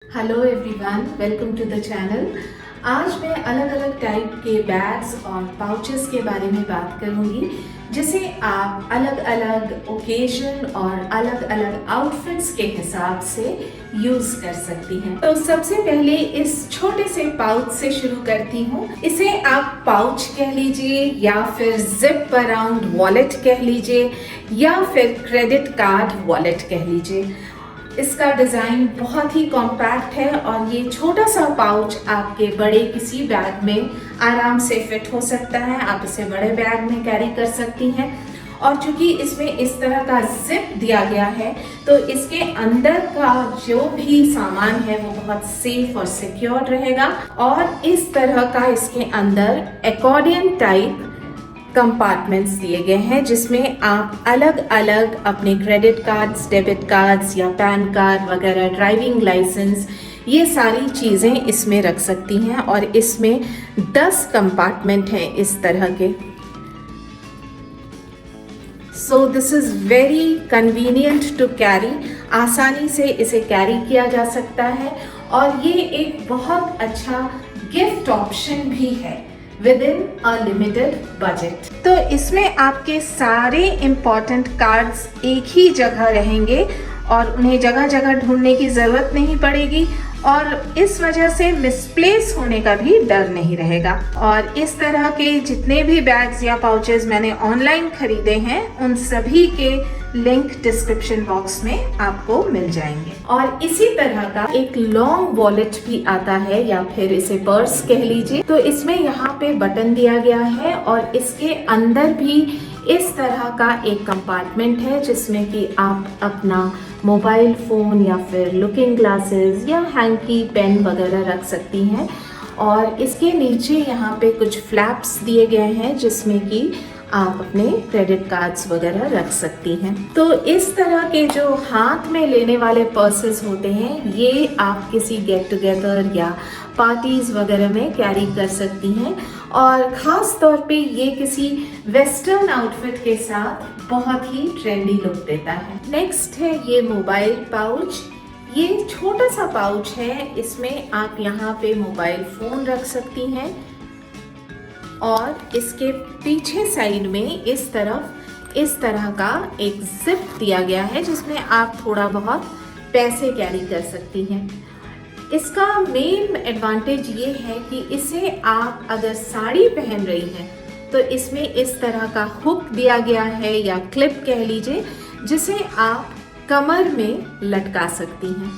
Hello everyone, welcome to the channel. आज मैं अलग अलग टाइप के बैग्स और पाउचेस के बारे में बात करूंगी जिसे आप अलग अलग ओकेजन और अलग अलग आउटफिट्स के हिसाब से यूज कर सकती हैं। तो सबसे पहले इस छोटे से पाउच से शुरू करती हूँ। इसे आप पाउच कह लीजिए या फिर जिप अराउंड वॉलेट कह लीजिए या फिर क्रेडिट कार्ड वॉलेट कह लीजिए। इसका डिज़ाइन बहुत ही कॉम्पैक्ट है और ये छोटा सा पाउच आपके बड़े किसी बैग में आराम से फिट हो सकता है। आप इसे बड़े बैग में कैरी कर सकती हैं और चूंकि इसमें इस तरह का जिप दिया गया है तो इसके अंदर का जो भी सामान है वो बहुत सेफ और सिक्योर रहेगा। और इस तरह का इसके अंदर एकॉर्डियन टाइप कंपार्टमेंट्स दिए गए हैं जिसमें आप अलग अलग अपने क्रेडिट कार्ड्स, डेबिट कार्ड्स या पैन कार्ड वगैरह, ड्राइविंग लाइसेंस, ये सारी चीज़ें इसमें रख सकती हैं। और इसमें 10 कंपार्टमेंट हैं इस तरह के। So this is very convenient to carry. आसानी से इसे कैरी किया जा सकता है और ये एक बहुत अच्छा गिफ्ट ऑप्शन भी है with in a limited budget. तो इसमें आपके सारे इम्पॉर्टेंट कार्ड्स एक ही जगह रहेंगे और उन्हें जगह जगह ढूंढने की ज़रूरत नहीं पड़ेगी और इस वजह से मिसप्लेस होने का भी डर नहीं रहेगा। और इस तरह के जितने भी बैग्स या पाउचेस मैंने ऑनलाइन खरीदे हैं उन सभी के लिंक डिस्क्रिप्शन बॉक्स में आपको मिल जाएंगे। और इसी तरह का एक लॉन्ग वॉलेट भी आता है या फिर इसे पर्स कह लीजिए। तो इसमें यहाँ पे बटन दिया गया है और इसके अंदर भी इस तरह का एक कंपार्टमेंट है जिसमें कि आप अपना मोबाइल फ़ोन या फिर लुकिंग ग्लासेस या हैंकी, पेन वगैरह रख सकती हैं। और इसके नीचे यहाँ पे कुछ फ्लैप्स दिए गए हैं जिसमें कि आप अपने क्रेडिट कार्ड्स वगैरह रख सकती हैं। तो इस तरह के जो हाथ में लेने वाले पर्सेस होते हैं ये आप किसी गेट टुगेदर या पार्टीज़ वगैरह में कैरी कर सकती हैं और ख़ास तौर पे ये किसी वेस्टर्न आउटफिट के साथ बहुत ही ट्रेंडी लुक देता है। नेक्स्ट है ये मोबाइल पाउच। ये छोटा सा पाउच है, इसमें आप यहाँ पे मोबाइल फ़ोन रख सकती हैं और इसके पीछे साइड में इस तरह का एक जिप दिया गया है जिसमें आप थोड़ा बहुत पैसे कैरी कर सकती हैं। इसका मेन एडवांटेज ये है कि इसे आप अगर साड़ी पहन रही हैं तो इसमें इस तरह का हुक दिया गया है या क्लिप कह लीजिए जिसे आप कमर में लटका सकती हैं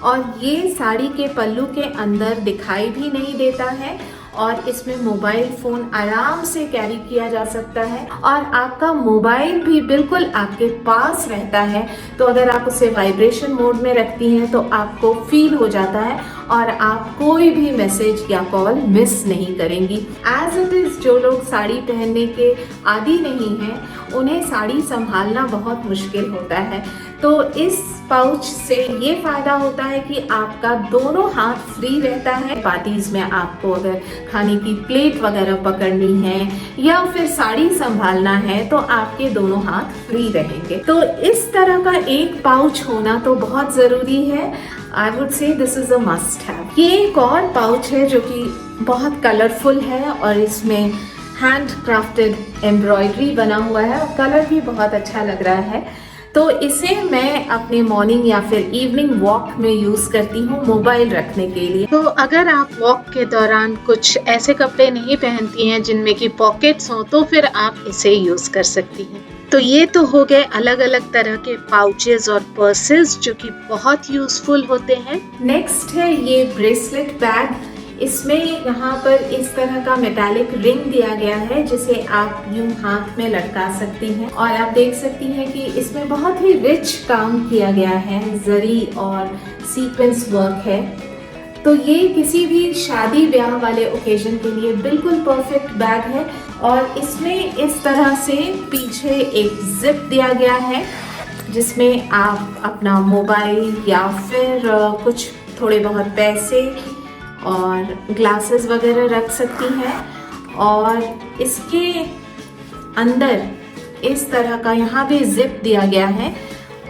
और ये साड़ी के पल्लू के अंदर दिखाई भी नहीं देता है और इसमें मोबाइल फ़ोन आराम से कैरी किया जा सकता है और आपका मोबाइल भी बिल्कुल आपके पास रहता है। तो अगर आप उसे वाइब्रेशन मोड में रखती हैं तो आपको फील हो जाता है और आप कोई भी मैसेज या कॉल मिस नहीं करेंगी। एज इट इज़ जो लोग साड़ी पहनने के आदी नहीं हैं उन्हें साड़ी संभालना बहुत मुश्किल होता है। तो इस पाउच से ये फ़ायदा होता है कि आपका दोनों हाथ फ्री रहता है। पार्टीज़ में आपको अगर खाने की प्लेट वगैरह पकड़नी है या फिर साड़ी संभालना है तो आपके दोनों हाथ फ्री रहेंगे। तो इस तरह का एक पाउच होना तो बहुत ज़रूरी है। I would say this is a must have. ये एक और पाउच है जो कि बहुत कलरफुल है और इसमें हैंड क्राफ्टेड एम्ब्रॉयडरी बना हुआ है और कलर भी बहुत अच्छा लग रहा है। तो इसे मैं अपने मॉर्निंग या फिर इवनिंग वॉक में यूज़ करती हूँ मोबाइल रखने के लिए। तो अगर आप वॉक के दौरान कुछ ऐसे कपड़े नहीं पहनती हैं जिनमें कि पॉकेट्स हों तो फिर आप इसे यूज़ कर सकती हैं। तो ये तो हो गए अलग अलग तरह के पाउचेस और पर्सेस जो कि बहुत यूज़फुल होते हैं। नेक्स्ट है ये ब्रेसलेट बैग। इसमें यहाँ पर इस तरह का मेटालिक रिंग दिया गया है जिसे आप यूं हाथ में लटका सकती हैं और आप देख सकती हैं कि इसमें बहुत ही रिच काम किया गया है, जरी और सीक्वेंस वर्क है। तो ये किसी भी शादी ब्याह वाले ओकेजन के लिए बिल्कुल परफेक्ट बैग है और इसमें इस तरह से पीछे एक जिप दिया गया है जिसमें आप अपना मोबाइल या फिर कुछ थोड़े बहुत पैसे और ग्लासेस वगैरह रख सकती हैं। और इसके अंदर इस तरह का यहाँ भी जिप दिया गया है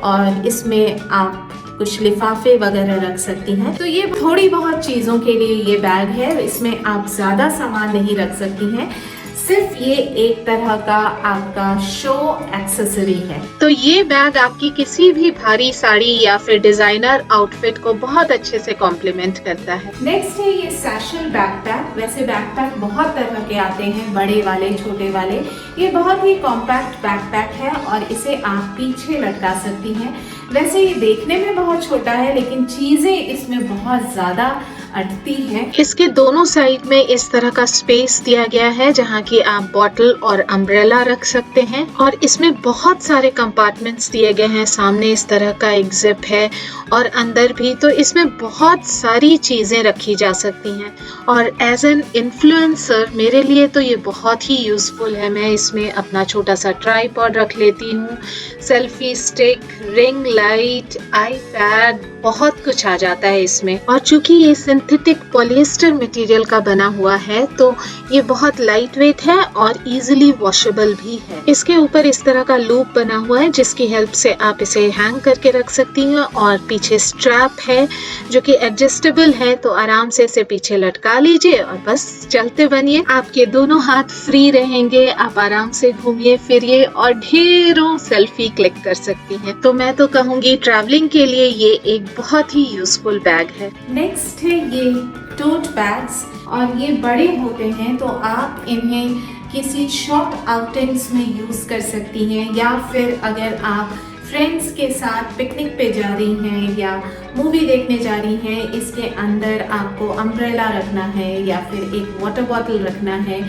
और इसमें आप कुछ लिफाफे वगैरह रख सकती हैं। तो ये थोड़ी बहुत चीज़ों के लिए ये बैग है, इसमें आप ज़्यादा सामान नहीं रख सकती हैं, सिर्फ ये एक तरह का आपका शो एक्सेसरी है। तो ये बैग आपकी किसी भी भारी साड़ी या फिर डिजाइनर आउटफिट को बहुत अच्छे से कॉम्प्लीमेंट करता है। नेक्स्ट है ये सैशल बैकपैक। वैसे बैकपैक बहुत तरह के आते हैं, बड़े वाले, छोटे वाले। ये बहुत ही कॉम्पैक्ट बैकपैक है और इसे आप पीछे लटका सकती हैं। वैसे ये देखने में बहुत छोटा है, लेकिन चीजें इसमें बहुत ज्यादा अटती हैं। इसके दोनों साइड में इस तरह का स्पेस दिया गया है जहाँ की आप बॉटल और अम्ब्रेला रख सकते हैं, और इसमें बहुत सारे कंपार्टमेंट्स दिए गए हैं। सामने इस तरह का एक जिप है और अंदर भी, तो इसमें बहुत सारी चीजें रखी जा सकती हैं। और एज एन इन्फ्लुएंसर मेरे लिए तो ये बहुत ही यूजफुल है। मैं इसमें अपना छोटा सा ट्राइपॉड रख लेती हूँ, selfie stick, ring light, iPad, बहुत कुछ आ जाता है इसमें। और चूंकि ये सिंथेटिक पॉलिएस्टर मटेरियल का बना हुआ है तो ये बहुत लाइट वेट है और इजीली वॉशेबल भी है। इसके ऊपर इस तरह का लूप बना हुआ है जिसकी हेल्प से आप इसे हैंग करके रख सकती हैं, और पीछे स्ट्रैप है जो कि एडजस्टेबल है, तो आराम से इसे पीछे लटका लीजिए और बस चलते बनिए। आपके दोनों हाथ फ्री रहेंगे, आप आराम से घूमिए फिरिए और ढेरों सेल्फी क्लिक कर सकती हैं। तो मैं तो कहूँगी ट्रैवलिंग के लिए ये एक बहुत ही यूजफुल बैग है। नेक्स्ट है ये टोट बैग्स, और ये बड़े होते हैं तो आप इन्हें किसी शॉर्ट आउटिंग्स में यूज कर सकती हैं, या फिर अगर आप फ्रेंड्स के साथ पिकनिक पे जा रही हैं या मूवी देखने जा रही हैं, इसके अंदर आपको अम्ब्रेला रखना है या फिर एक वाटर बॉटल रखना है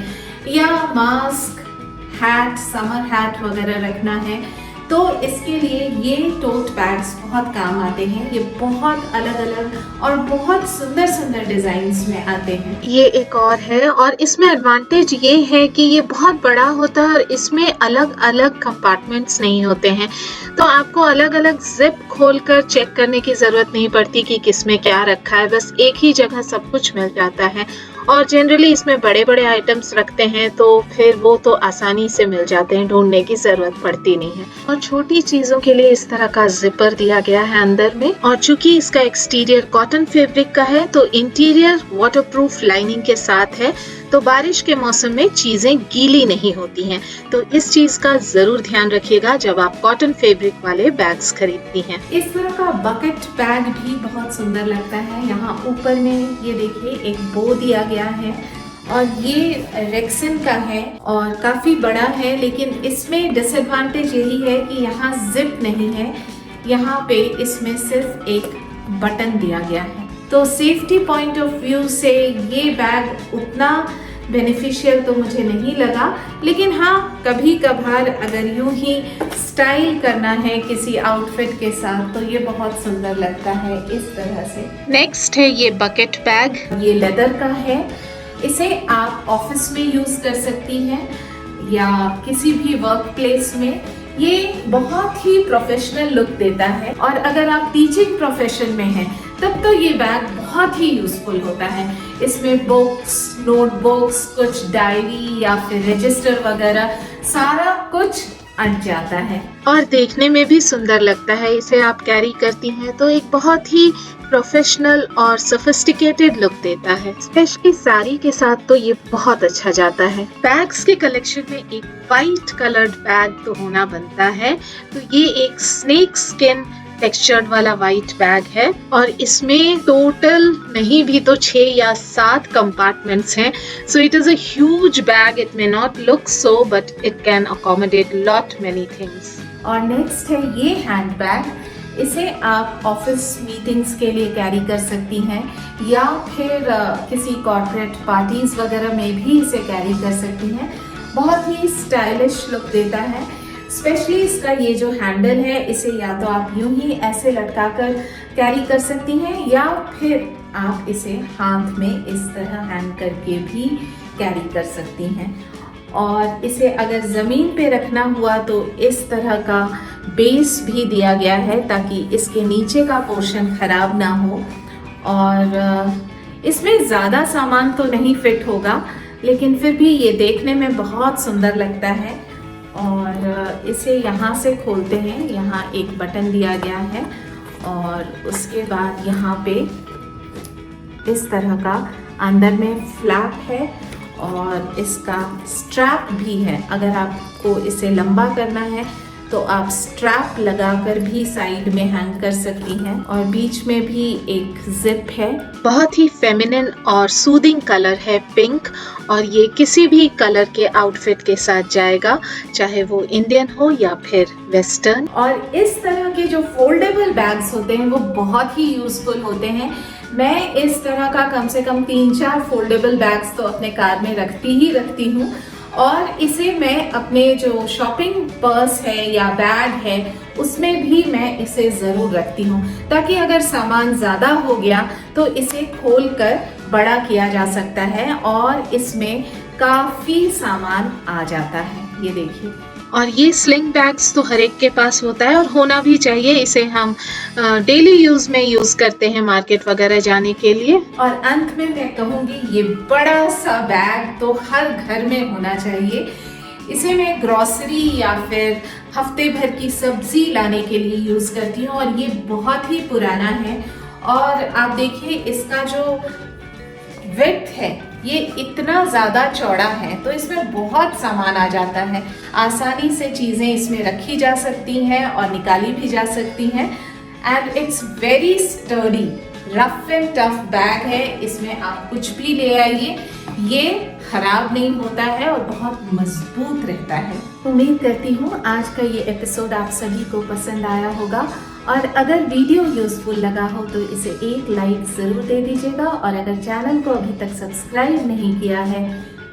या मास्क, हैट, समर हैट वगैरह रखना है, तो इसके लिए ये टोट बैग्स बहुत काम आते हैं। ये बहुत अलग अलग और बहुत सुंदर सुंदर डिजाइन्स में आते हैं। ये एक और है, और इसमें एडवांटेज ये है कि ये बहुत बड़ा होता है और इसमें अलग अलग कंपार्टमेंट्स नहीं होते हैं, तो आपको अलग अलग जिप खोलकर चेक करने की जरूरत नहीं पड़ती कि किसमें क्या रखा है। बस एक ही जगह सब कुछ मिल जाता है, और जनरली इसमें बड़े बड़े आइटम्स रखते हैं तो फिर वो तो आसानी से मिल जाते हैं, ढूंढने की जरूरत पड़ती नहीं है। और छोटी चीजों के लिए इस तरह का जिपर दिया गया है अंदर में, और चूंकि इसका एक्सटीरियर कॉटन फैब्रिक का है तो इंटीरियर वाटरप्रूफ लाइनिंग के साथ है, तो बारिश के मौसम में चीजें गीली नहीं होती हैं। तो इस चीज का जरूर ध्यान रखिएगा जब आप कॉटन फैब्रिक वाले बैग्स खरीदती हैं। इस तरह का बकेट बैग भी बहुत सुंदर लगता है। यहाँ ऊपर में ये देखिए एक बो दिया गया है, और ये रेक्सन का है और काफी बड़ा है, लेकिन इसमें डिसएडवांटेज यही है कि यहाँ जिप नहीं है, यहाँ पे इसमें सिर्फ एक बटन दिया गया है। तो सेफ्टी पॉइंट ऑफ व्यू से ये बैग उतना बेनिफिशियल तो मुझे नहीं लगा, लेकिन हाँ कभी कभार अगर यूं ही स्टाइल करना है किसी आउटफिट के साथ तो ये बहुत सुंदर लगता है इस तरह से। नेक्स्ट है ये बकेट बैग। ये लेदर का है, इसे आप ऑफिस में यूज कर सकती हैं या किसी भी वर्क प्लेस में। ये बहुत ही प्रोफेशनल लुक देता है, और अगर आप टीचिंग प्रोफेशन में हैं तब तो ये बैग बहुत ही यूजफुल होता है। इसमें बुक्स, नोटबुक्स, कुछ डायरी या फिर रजिस्टर वगैरह सारा कुछ अट जाता है, और देखने में भी सुंदर लगता है। इसे आप कैरी करती हैं तो एक बहुत ही प्रोफेशनल और सोफिस्टिकेटेड लुक देता है। स्पेशली साड़ी के साथ तो ये बहुत अच्छा जाता है। बैग्स के कलेक्शन में एक वाइट कलर्ड बैग तो होना बनता है, तो ये एक स्नेक स्किन टेक्सचर्ड वाला व्हाइट बैग है, और इसमें टोटल नहीं भी तो 6 या 7 कंपार्टमेंट्स हैं। So it is a huge bag. It may not look so but it can accommodate lot many things. और नेक्स्ट है ये हैंड बैग। इसे आप ऑफिस मीटिंग्स के लिए कैरी कर सकती हैं, या फिर किसी कॉर्पोरेट पार्टीज वगैरह में भी इसे कैरी कर सकती हैं। बहुत ही स्टाइलिश लुक देता है। स्पेशली इसका ये जो हैंडल है, इसे या तो आप यूं ही ऐसे लटकाकर कैरी कर सकती हैं, या फिर आप इसे हाथ में इस तरह हैंग करके भी कैरी कर सकती हैं। और इसे अगर ज़मीन पे रखना हुआ तो इस तरह का बेस भी दिया गया है ताकि इसके नीचे का पोर्शन खराब ना हो। और इसमें ज़्यादा सामान तो नहीं फिट होगा, लेकिन फिर भी ये देखने में बहुत सुंदर लगता है। और इसे यहाँ से खोलते हैं, यहाँ एक बटन दिया गया है और उसके बाद यहाँ पे इस तरह का अंदर में फ्लैप है और इसका स्ट्रैप भी है। अगर आपको इसे लंबा करना है तो आप स्ट्रैप लगाकर भी साइड में हैंग कर सकती हैं और बीच में भी एक जिप है। बहुत ही फेमिनिन और सूदिंग कलर है पिंक, और ये किसी भी कलर के आउटफिट के साथ जाएगा, चाहे वो इंडियन हो या फिर वेस्टर्न। और इस तरह के जो फोल्डेबल बैग्स होते हैं वो बहुत ही यूजफुल होते हैं। मैं इस तरह का कम से कम 3-4 फोल्डेबल बैग्स तो अपने कार में रखती हूँ और इसे मैं अपने जो शॉपिंग पर्स है या बैग है उसमें भी मैं इसे ज़रूर रखती हूँ, ताकि अगर सामान ज़्यादा हो गया तो इसे खोलकर बड़ा किया जा सकता है और इसमें काफ़ी सामान आ जाता है। ये देखिए। और ये स्लिंग बैग्स तो हर एक के पास होता है और होना भी चाहिए। इसे हम डेली यूज में यूज करते हैं मार्केट वगैरह जाने के लिए। और अंत में मैं कहूँगी ये बड़ा सा बैग तो हर घर में होना चाहिए। इसे मैं ग्रोसरी या फिर हफ्ते भर की सब्जी लाने के लिए यूज करती हूँ और ये बहुत ही पुराना है। और आप देखिए इसका जो विड्थ है ये इतना ज़्यादा चौड़ा है तो इसमें बहुत सामान आ जाता है। आसानी से चीज़ें इसमें रखी जा सकती हैं और निकाली भी जा सकती हैं। And it's very sturdy, rough and tough bag है। इसमें आप कुछ भी ले आइए, ये खराब नहीं होता है और बहुत मजबूत रहता है। उम्मीद करती हूँ आज का ये एपिसोड आप सभी को पसंद आया होगा और अगर वीडियो यूजफुल लगा हो तो इसे एक लाइक ज़रूर दे दीजिएगा और अगर चैनल को अभी तक सब्सक्राइब नहीं किया है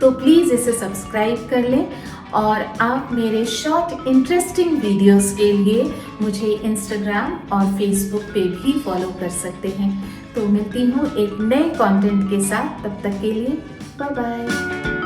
तो प्लीज़ इसे सब्सक्राइब कर लें। और आप मेरे शॉर्ट इंटरेस्टिंग वीडियोस के लिए मुझे इंस्टाग्राम और फेसबुक पे भी फॉलो कर सकते हैं। तो मिलती हूँ एक नए कंटेंट के साथ, तब तक के लिए बाय बाय।